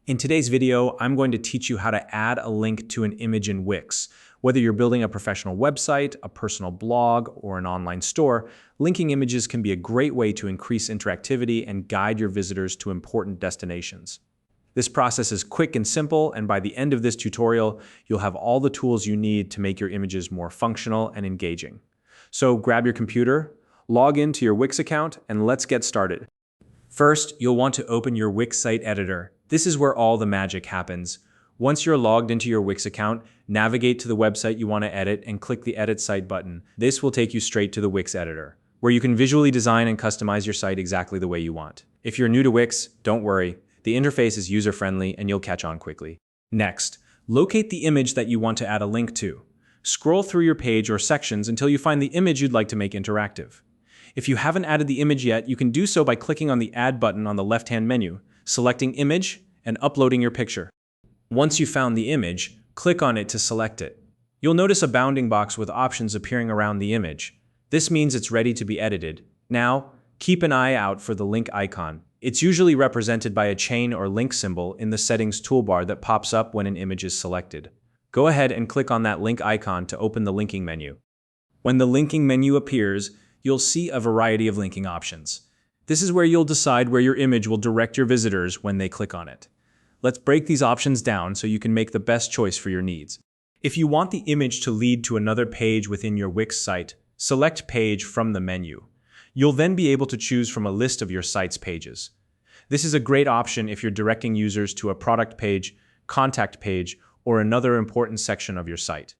In today's video, I'm going to teach you how to add a link to an image in Wix. Whether you're building a professional website, a personal blog, or an online store, linking images can be a great way to increase interactivity and guide your visitors to important destinations. This process is quick and simple, and by the end of this tutorial, you'll have all the tools you need to make your images more functional and engaging. So grab your computer, log into your Wix account, and let's get started. First, you'll want to open your Wix site editor. This is where all the magic happens. Once you're logged into your Wix account, navigate to the website you want to edit and click the Edit Site button. This will take you straight to the Wix Editor, where you can visually design and customize your site exactly the way you want. If you're new to Wix, don't worry. The interface is user-friendly and you'll catch on quickly. Next, locate the image that you want to add a link to. Scroll through your page or sections until you find the image you'd like to make interactive. If you haven't added the image yet, you can do so by clicking on the Add button on the left-hand menu, selecting Image, and uploading your picture. Once you've found the image, click on it to select it. You'll notice a bounding box with options appearing around the image. This means it's ready to be edited. Now, keep an eye out for the link icon. It's usually represented by a chain or link symbol in the settings toolbar that pops up when an image is selected. Go ahead and click on that link icon to open the linking menu. When the linking menu appears, you'll see a variety of linking options. This is where you'll decide where your image will direct your visitors when they click on it. Let's break these options down so you can make the best choice for your needs. If you want the image to lead to another page within your Wix site, select Page from the menu. You'll then be able to choose from a list of your site's pages. This is a great option if you're directing users to a product page, contact page, or another important section of your site.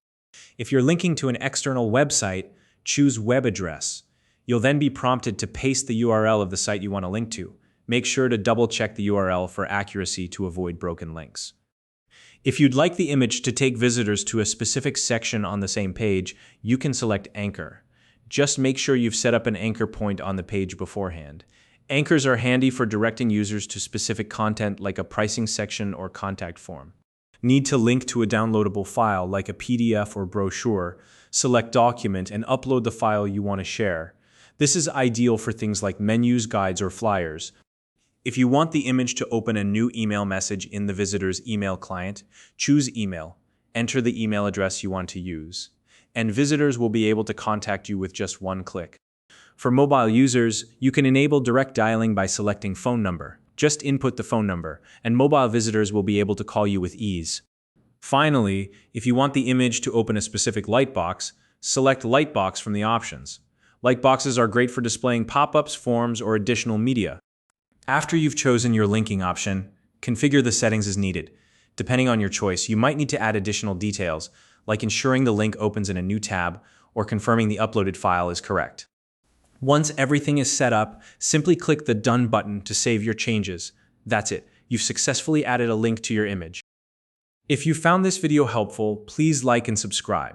If you're linking to an external website, choose Web Address. You'll then be prompted to paste the URL of the site you want to link to. Make sure to double-check the URL for accuracy to avoid broken links. If you'd like the image to take visitors to a specific section on the same page, you can select Anchor. Just make sure you've set up an anchor point on the page beforehand. Anchors are handy for directing users to specific content like a pricing section or contact form. Need to link to a downloadable file like a PDF or brochure, select Document and upload the file you want to share. This is ideal for things like menus, guides, or flyers. If you want the image to open a new email message in the visitor's email client, choose Email, enter the email address you want to use, and visitors will be able to contact you with just one click. For mobile users, you can enable direct dialing by selecting Phone Number. Just input the phone number, and mobile visitors will be able to call you with ease. Finally, if you want the image to open a specific Lightbox, select Lightbox from the options. Lightboxes are great for displaying pop-ups, forms, or additional media. After you've chosen your linking option, configure the settings as needed. Depending on your choice, you might need to add additional details, like ensuring the link opens in a new tab or confirming the uploaded file is correct. Once everything is set up, simply click the Done button to save your changes. That's it. You've successfully added a link to your image. If you found this video helpful, please like and subscribe.